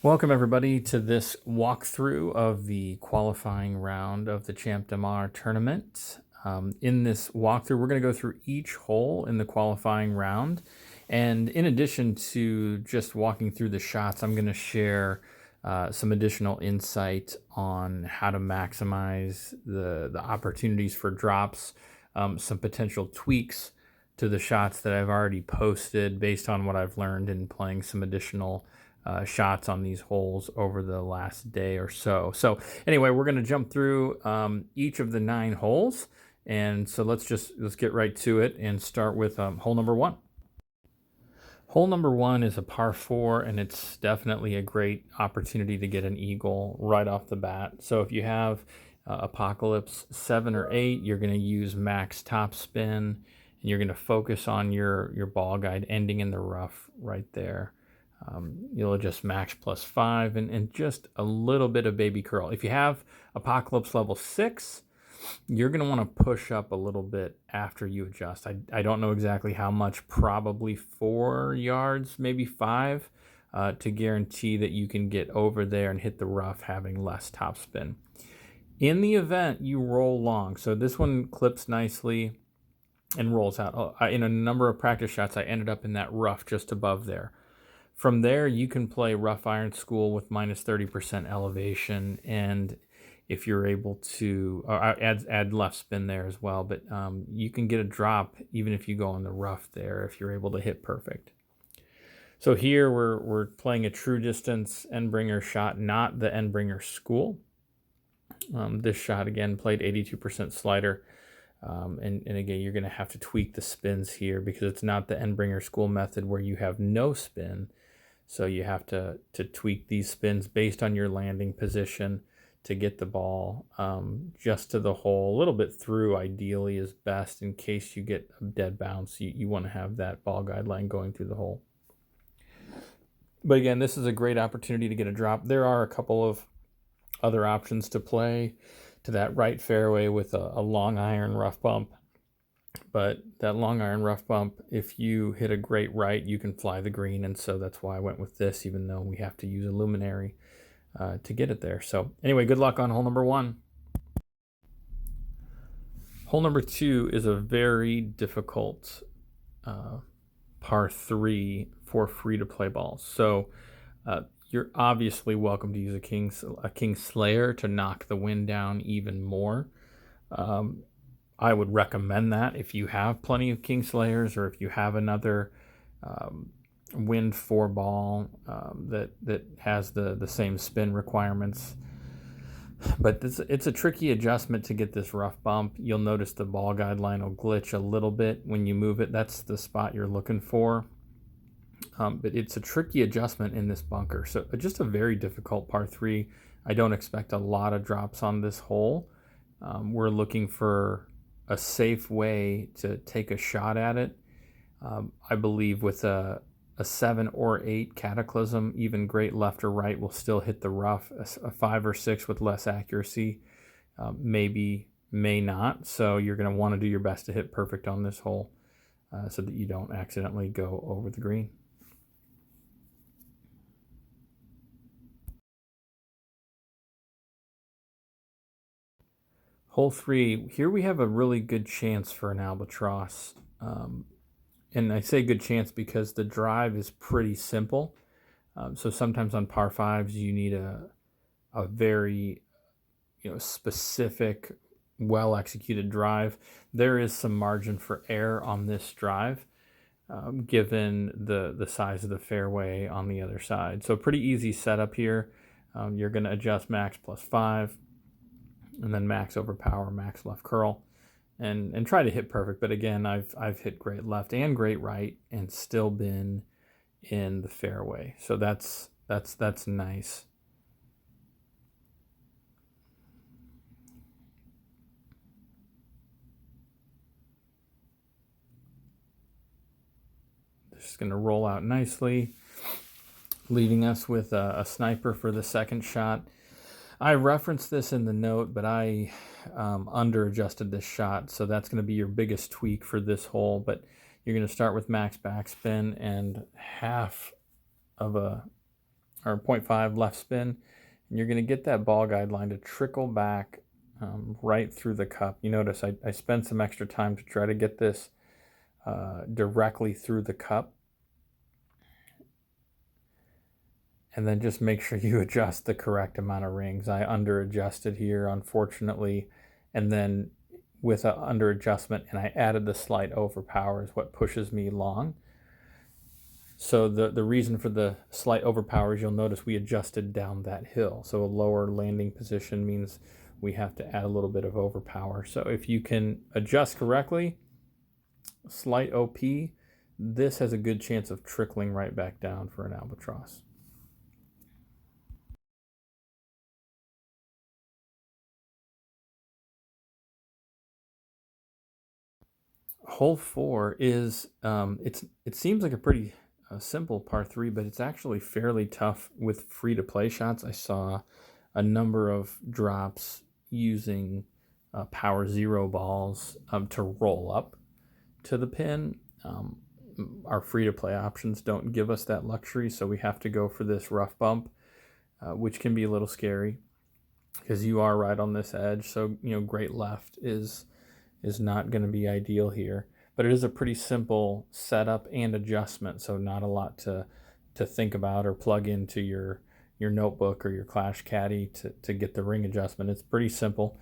Welcome everybody to this walkthrough of the qualifying round of the Champ de Mar tournament. In this walkthrough, we're going to go through each hole in the qualifying round. And in addition to just walking through the shots, I'm going to share some additional insight on how to maximize the opportunities for drops, some potential tweaks to the shots that I've already posted based on what I've learned in playing some additional shots on these holes over the last day or so. So anyway, we're going to jump through each of the 9 holes. And so let's get right to it and start with hole number 1. Hole number 1 is a par 4, and it's definitely a great opportunity to get an eagle right off the bat. So if you have Apocalypse 7 or 8, you're going to use max top spin, and you're going to focus on your ball guide ending in the rough right there. You'll adjust max +5 and just a little bit of baby curl. If you have Apocalypse level 6, you're going to want to push up a little bit after you adjust. I don't know exactly how much, probably 4 yards, maybe 5, to guarantee that you can get over there and hit the rough having less topspin. In the event you roll long, so this one clips nicely and rolls out. In a number of practice shots, I ended up in that rough just above there. From there, you can play rough iron school with minus 30% elevation, and if you're able to add left spin there as well, but you can get a drop even if you go in the rough there if you're able to hit perfect. So here we're playing a true distance Endbringer shot, not the Endbringer school. This shot again played 82% slider. And again, you're going to have to tweak the spins here because it's not the Endbringer school method where you have no spin. So you have to tweak these spins based on your landing position to get the ball just to the hole. A little bit through ideally is best in case you get a dead bounce. You want to have that ball guideline going through the hole. But again, this is a great opportunity to get a drop. There are a couple of other options to play to that right fairway with a long iron rough bump. But that long iron rough bump, if you hit a great right, you can fly the green. And so that's why I went with this, even though we have to use a luminary to get it there. So anyway, good luck on hole number 1. Hole number 2 is a very difficult par 3 for free-to-play balls. So you're obviously welcome to use a King Slayer to knock the wind down even more. I would recommend that if you have plenty of King Slayers, or if you have another wind 4 ball that has the same spin requirements. But it's a tricky adjustment to get this rough bump. You'll notice the ball guideline will glitch a little bit when you move it. That's the spot you're looking for. But it's a tricky adjustment in this bunker. So just a very difficult par 3. I don't expect a lot of drops on this hole. We're looking for a safe way to take a shot at it. I believe with a 7 or 8 Cataclysm, even great left or right will still hit the rough. A 5 or 6 with less accuracy may not. So you're going to want to do your best to hit perfect on this hole so that you don't accidentally go over the green. Hole 3, here we have a really good chance for an albatross. And I say good chance because the drive is pretty simple. So sometimes on par 5s, you need a very specific, well-executed drive. There is some margin for error on this drive, given the size of the fairway on the other side. So pretty easy setup here. You're going to adjust max +5. And then max overpower, max left curl, and try to hit perfect. But again, I've hit great left and great right and still been in the fairway. So that's nice. Just going to roll out nicely, leaving us with a sniper for the second shot. I referenced this in the note, but I under adjusted this shot, so that's going to be your biggest tweak for this hole. But you're going to start with max backspin and half of a or 0.5 left spin, and you're going to get that ball guide line to trickle back right through the cup. You notice I spent some extra time to try to get this directly through the cup. And then just make sure you adjust the correct amount of rings. I under adjusted here, unfortunately, and then with an under adjustment, and I added the slight overpower is what pushes me long. So the reason for the slight overpower is you'll notice we adjusted down that hill. So a lower landing position means we have to add a little bit of overpower. So if you can adjust correctly, slight OP, this has a good chance of trickling right back down for an albatross. Hole 4 is it seems like a pretty simple par 3, but it's actually fairly tough with free to play shots. I saw a number of drops using power 0 balls to roll up to the pin. Our free to play options don't give us that luxury, so we have to go for this rough bump, which can be a little scary because you are right on this edge. So great left is not going to be ideal here, but it is a pretty simple setup and adjustment, so not a lot to think about or plug into your notebook or your Clash Caddy to get the ring adjustment. It's pretty simple.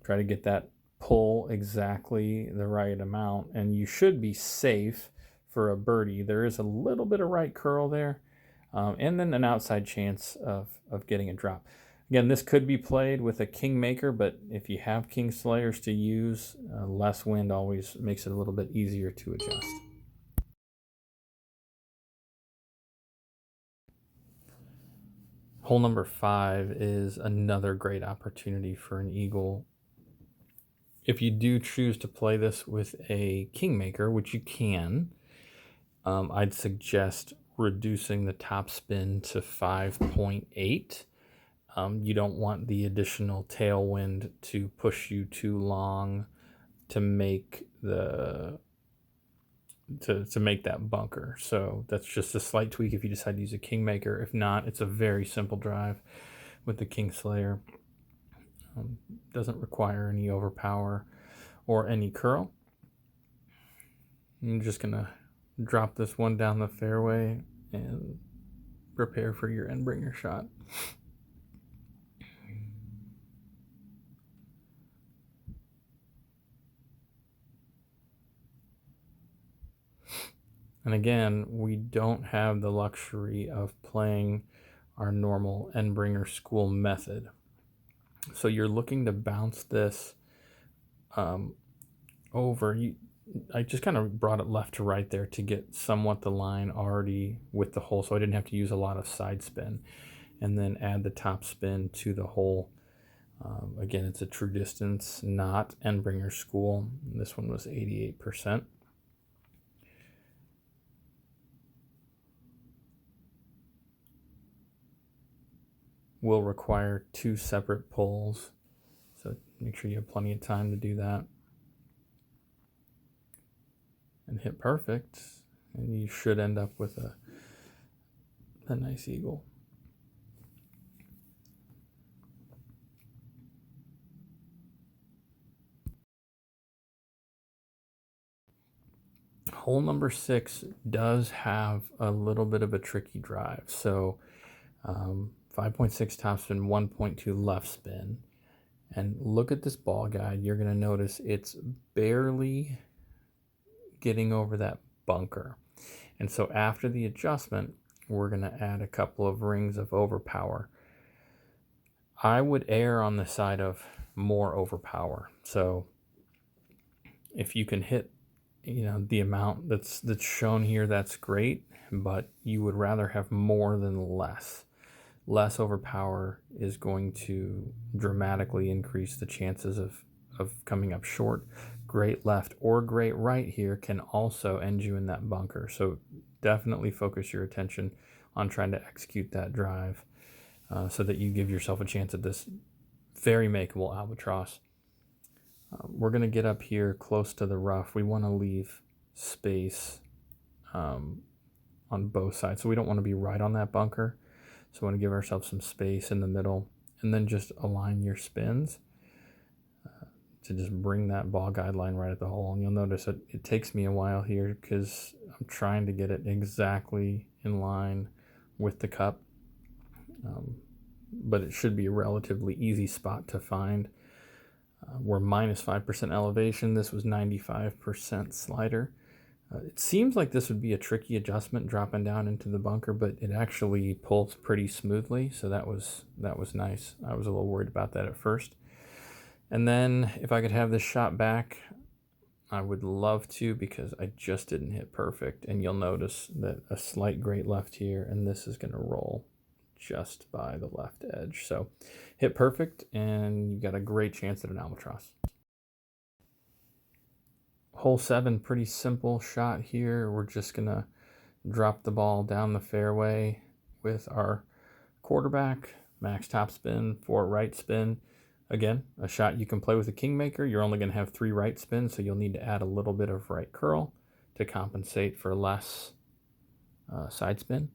Try to get that pull exactly the right amount, and you should be safe for a birdie. There is a little bit of right curl there, and then an outside chance of getting a drop. Again, this could be played with a Kingmaker, but if you have King Slayers to use, less wind always makes it a little bit easier to adjust. Hole number 5 is another great opportunity for an eagle. If you do choose to play this with a Kingmaker, which you can, I'd suggest reducing the top spin to 5.8. You don't want the additional tailwind to push you too long to make the to make that bunker. So that's just a slight tweak if you decide to use a Kingmaker. If not, it's a very simple drive with the Kingslayer. Doesn't require any overpower or any curl. I'm just gonna drop this one down the fairway and prepare for your endbringer shot. And again, we don't have the luxury of playing our normal Endbringer school method. So you're looking to bounce this over. I just kind of brought it left to right there to get somewhat the line already with the hole, so I didn't have to use a lot of side spin. And then add the top spin to the hole. Again, it's a true distance, not Endbringer school. This one was 88%. Will require 2 separate pulls, so make sure you have plenty of time to do that and hit perfect, and you should end up with a nice eagle. Hole number 6 does have a little bit of a tricky drive, so 5.6 topspin, 1.2 left spin. And look at this ball guide. You're going to notice it's barely getting over that bunker. And so after the adjustment, we're going to add a couple of rings of overpower. I would err on the side of more overpower. So if you can hit the amount that's shown here, that's great, but you would rather have more than less. Less overpower is going to dramatically increase the chances of coming up short. Great left or great right here can also end you in that bunker. So definitely focus your attention on trying to execute that drive so that you give yourself a chance at this very makeable albatross. We're going to get up here close to the rough. We want to leave space on both sides. So we don't want to be right on that bunker. So we want to give ourselves some space in the middle, and then just align your spins to just bring that ball guideline right at the hole. And you'll notice that it takes me a while here because I'm trying to get it exactly in line with the cup. But it should be a relatively easy spot to find. We're minus 5% elevation. This was 95% slider. It seems like this would be a tricky adjustment dropping down into the bunker, but it actually pulls pretty smoothly, so that was nice. I was a little worried about that at first. And then if I could have this shot back, I would love to, because I just didn't hit perfect. And you'll notice that a slight grate left here, and this is going to roll just by the left edge. So hit perfect, and you got a great chance at an albatross. Hole 7, pretty simple shot here. We're just going to drop the ball down the fairway with our quarterback, max topspin, 4 right spin. Again, a shot you can play with a kingmaker. You're only going to have 3 right spins, so you'll need to add a little bit of right curl to compensate for less side spin.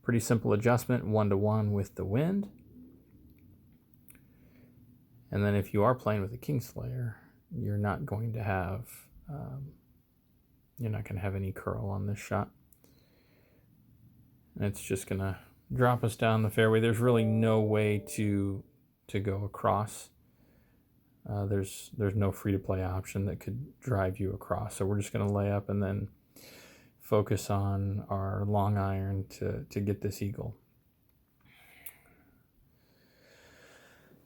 Pretty simple adjustment, 1-to-1 with the wind. And then if you are playing with a Kingslayer, you're not going to have any curl on this shot. And it's just going to drop us down the fairway. There's really no way to go across. There's no free-to-play option that could drive you across. So we're just going to lay up and then focus on our long iron to get this eagle.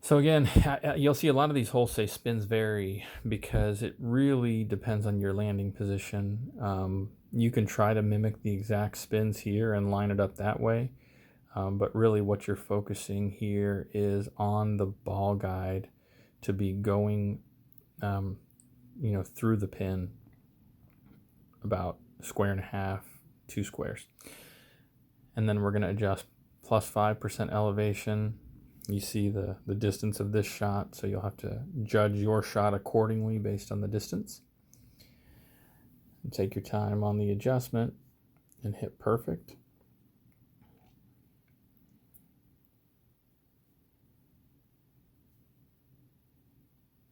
So again, you'll see a lot of these holes say spins vary because it really depends on your landing position. You can try to mimic the exact spins here and line it up that way. But really what you're focusing here is on the ball guide to be going, through the pin about 1.5 squares, 2 squares. And then we're going to adjust plus 5% elevation. You see the distance of this shot, so you'll have to judge your shot accordingly based on the distance. And take your time on the adjustment and hit perfect.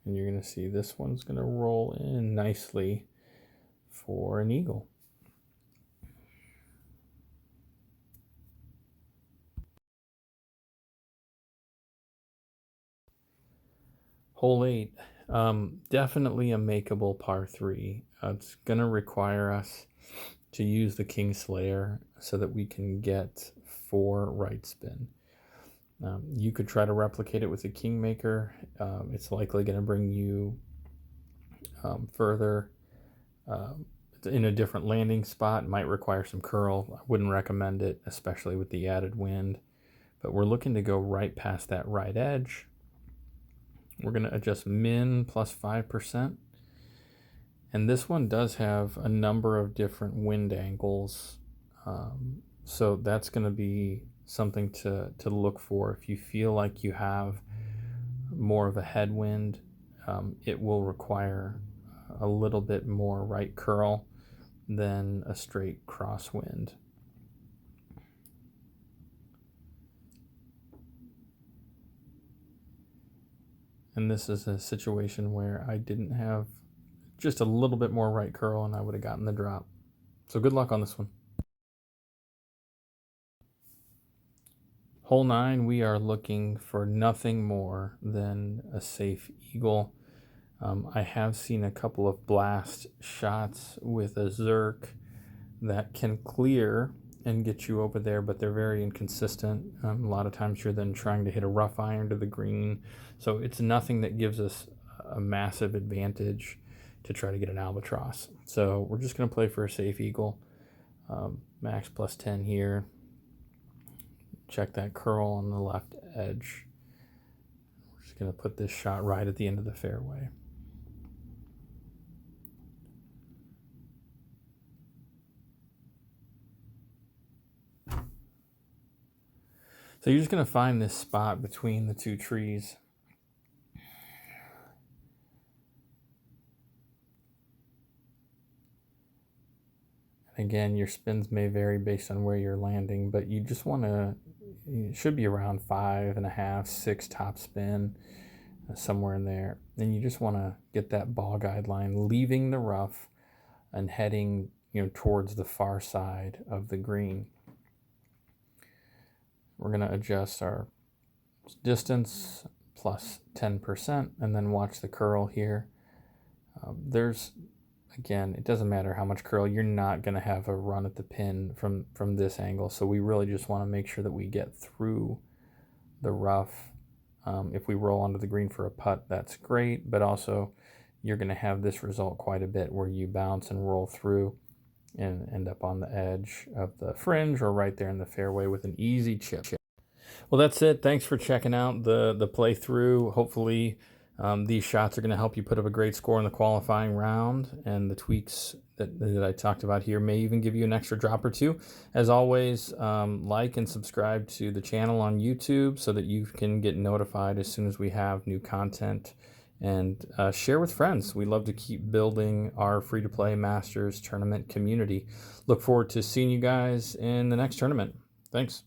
And you're going to see this one's going to roll in nicely for an eagle. Hole 8, definitely a makeable par 3. It's going to require us to use the Kingslayer so that we can get 4 right spin. You could try to replicate it with a Kingmaker. It's likely going to bring you further in a different landing spot. It might require some curl. I wouldn't recommend it, especially with the added wind. But we're looking to go right past that right edge. We're going to adjust min plus 5%. And this one does have a number of different wind angles. So that's going to be something to look for. If you feel like you have more of a headwind, it will require a little bit more right curl than a straight crosswind. And this is a situation where I didn't have just a little bit more right curl and I would have gotten the drop. So good luck on this one. Hole 9, we are looking for nothing more than a safe eagle. I have seen a couple of blast shots with a Zerk that can clear and get you over there, but they're very inconsistent. A lot of times you're then trying to hit a rough iron to the green. So it's nothing that gives us a massive advantage to try to get an albatross. So we're just going to play for a safe eagle. Max plus 10 here. Check that curl on the left edge. We're just going to put this shot right at the end of the fairway. So you're just going to find this spot between the 2 trees. Again, your spins may vary based on where you're landing, but you just want to, it should be around 5.5, 6 top spin, somewhere in there. And you just want to get that ball guideline, leaving the rough and heading, towards the far side of the green. We're going to adjust our distance plus 10% and then watch the curl here. Again, it doesn't matter how much curl, you're not going to have a run at the pin from this angle. So we really just want to make sure that we get through the rough. If we roll onto the green for a putt, that's great, but also you're going to have this result quite a bit where you bounce and roll through and end up on the edge of the fringe or right there in the fairway with an easy chip. Well, that's it. Thanks for checking out the playthrough. Hopefully these shots are going to help you put up a great score in the qualifying round, and the tweaks that I talked about here may even give you an extra drop or two. As always, like and subscribe to the channel on YouTube so that you can get notified as soon as we have new content, and share with friends. We love to keep building our free-to-play Masters tournament community. Look forward to seeing you guys in the next tournament. Thanks.